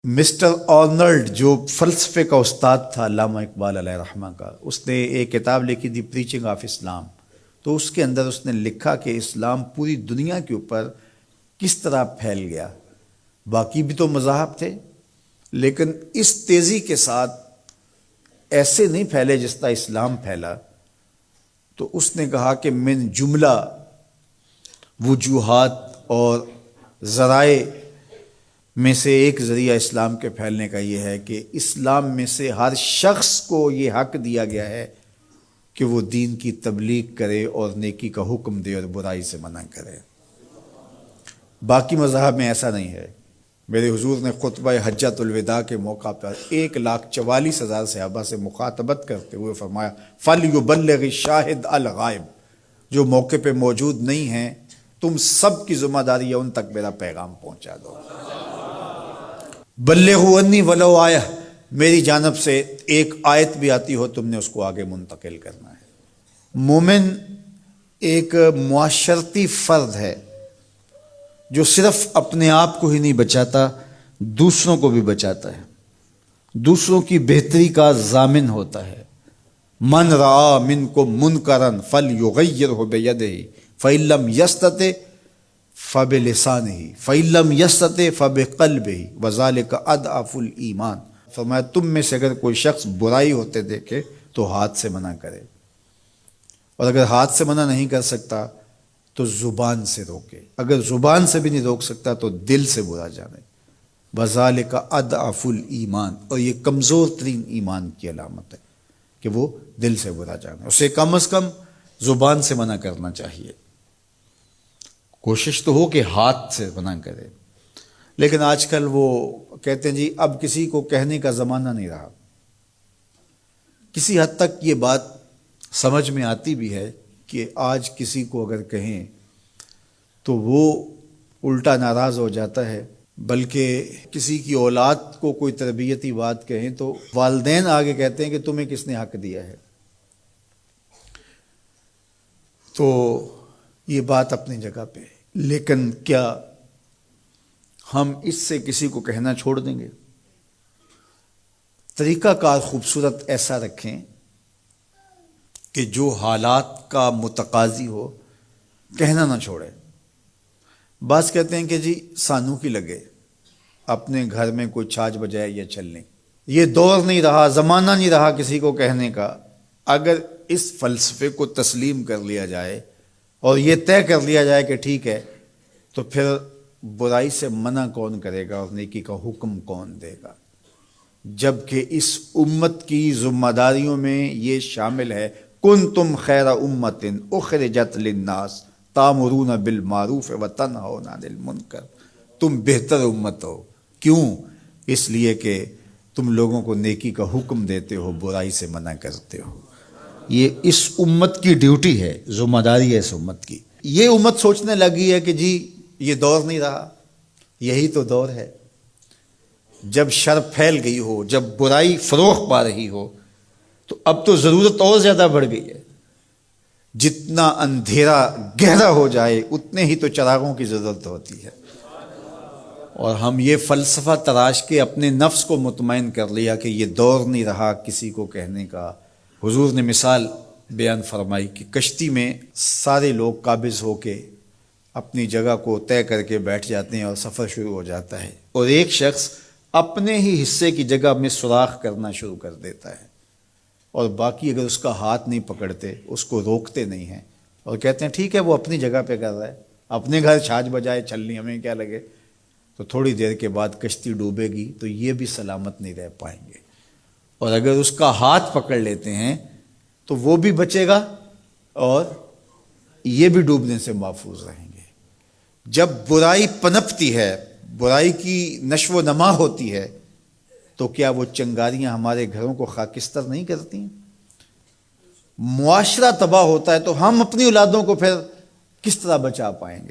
Mister Arnold جو فلسفے کا استاد تھا علامہ اقبال علیہ رحمہ کا، اس نے ایک کتاب لکھی تھی پریچنگ آف اسلام. تو اس کے اندر اس نے لکھا کہ اسلام پوری دنیا کے اوپر کس طرح پھیل گیا. باقی بھی تو مذاہب تھے لیکن اس تیزی کے ساتھ ایسے نہیں پھیلے جس طرح اسلام پھیلا. تو اس نے کہا کہ من جملہ وجوہات اور ذرائع میں سے ایک ذریعہ اسلام کے پھیلنے کا یہ ہے کہ اسلام میں سے ہر شخص کو یہ حق دیا گیا ہے کہ وہ دین کی تبلیغ کرے اور نیکی کا حکم دے اور برائی سے منع کرے. باقی مذاہب میں ایسا نہیں ہے. میرے حضور نے خطبہ حجۃ الوداع کے موقع پر 1,44,000 صحابہ سے مخاطبت کرتے ہوئے فرمایا فَلْيُبَلِّغِ الشَّاهِدُ الْغَائِبَ، جو موقع پہ موجود نہیں ہیں تم سب کی ذمہ داری ہے ان تک میرا پیغام پہنچا دو. بلغوا عنی ولو آیہ، میری جانب سے ایک آیت بھی آتی ہو تم نے اس کو آگے منتقل کرنا ہے. مومن ایک معاشرتی فرد ہے جو صرف اپنے آپ کو ہی نہیں بچاتا، دوسروں کو بھی بچاتا ہے، دوسروں کی بہتری کا ضامن ہوتا ہے. من رعا منکم منکرا فلیغیرہ بیدہ فإن لم یستطع فبلسانہ فإن لم یستطع فبقلبہ وذلک اضعف الایمان. فرمایا تم میں سے اگر کوئی شخص برائی ہوتے دیکھے تو ہاتھ سے منع کرے، اور اگر ہاتھ سے منع نہیں کر سکتا تو زبان سے روکے، اگر زبان سے بھی نہیں روک سکتا تو دل سے برا جانے. وذلک اضعف الایمان، اور یہ کمزور ترین ایمان کی علامت ہے کہ وہ دل سے برا جانے. اسے کم از کم زبان سے منع کرنا چاہیے. کوشش تو ہو کہ ہاتھ سے منع کرے، لیکن آج کل وہ کہتے ہیں جی اب کسی کو کہنے کا زمانہ نہیں رہا. کسی حد تک یہ بات سمجھ میں آتی بھی ہے کہ آج کسی کو اگر کہیں تو وہ الٹا ناراض ہو جاتا ہے، بلکہ کسی کی اولاد کو کوئی تربیتی بات کہیں تو والدین آگے کہتے ہیں کہ تمہیں کس نے حق دیا ہے. تو یہ بات اپنی جگہ پہ، لیکن کیا ہم اس سے کسی کو کہنا چھوڑ دیں گے؟ طریقہ کار خوبصورت ایسا رکھیں کہ جو حالات کا متقاضی ہو کہنا نہ چھوڑے. بعض کہتے ہیں کہ جی سانو کی لگے اپنے گھر میں کوئی چھاج بجائے یا چلنے. یہ دور نہیں رہا، زمانہ نہیں رہا کسی کو کہنے کا. اگر اس فلسفے کو تسلیم کر لیا جائے اور یہ طے کر لیا جائے کہ ٹھیک ہے، تو پھر برائی سے منع کون کرے گا اور نیکی کا حکم کون دے گا؟ جبکہ اس امت کی ذمہ داریوں میں یہ شامل ہے کنتم خیر امت اخرجت للناس تامرون بالمعروف وتنہون عن المنکر. تم بہتر امت ہو. کیوں؟ اس لیے کہ تم لوگوں کو نیکی کا حکم دیتے ہو، برائی سے منع کرتے ہو. یہ اس امت کی ڈیوٹی ہے، ذمہ داری ہے اس امت کی. یہ امت سوچنے لگی ہے کہ جی یہ دور نہیں رہا، یہی تو دور ہے. جب شر پھیل گئی ہو، جب برائی فروغ پا رہی ہو، تو اب تو ضرورت اور زیادہ بڑھ گئی ہے. جتنا اندھیرا گہرا ہو جائے اتنے ہی تو چراغوں کی ضرورت ہوتی ہے. اور ہم یہ فلسفہ تراش کے اپنے نفس کو مطمئن کر لیا کہ یہ دور نہیں رہا کسی کو کہنے کا. حضور نے مثال بیان فرمائی کہ کشتی میں سارے لوگ قابض ہو کے اپنی جگہ کو طے کر کے بیٹھ جاتے ہیں اور سفر شروع ہو جاتا ہے، اور ایک شخص اپنے ہی حصے کی جگہ میں سوراخ کرنا شروع کر دیتا ہے، اور باقی اگر اس کا ہاتھ نہیں پکڑتے، اس کو روکتے نہیں ہیں اور کہتے ہیں ٹھیک ہے وہ اپنی جگہ پہ کر رہا ہے، اپنے گھر چھاج بجائے چلنی ہمیں کیا لگے، تو تھوڑی دیر کے بعد کشتی ڈوبے گی تو یہ بھی سلامت نہیں رہ پائیں گے. اور اگر اس کا ہاتھ پکڑ لیتے ہیں تو وہ بھی بچے گا اور یہ بھی ڈوبنے سے محفوظ رہیں گے. جب برائی پنپتی ہے، برائی کی نشو و نما ہوتی ہے، تو کیا وہ چنگاریاں ہمارے گھروں کو خاکستر نہیں کرتی؟ معاشرہ تباہ ہوتا ہے تو ہم اپنی اولادوں کو پھر کس طرح بچا پائیں گے؟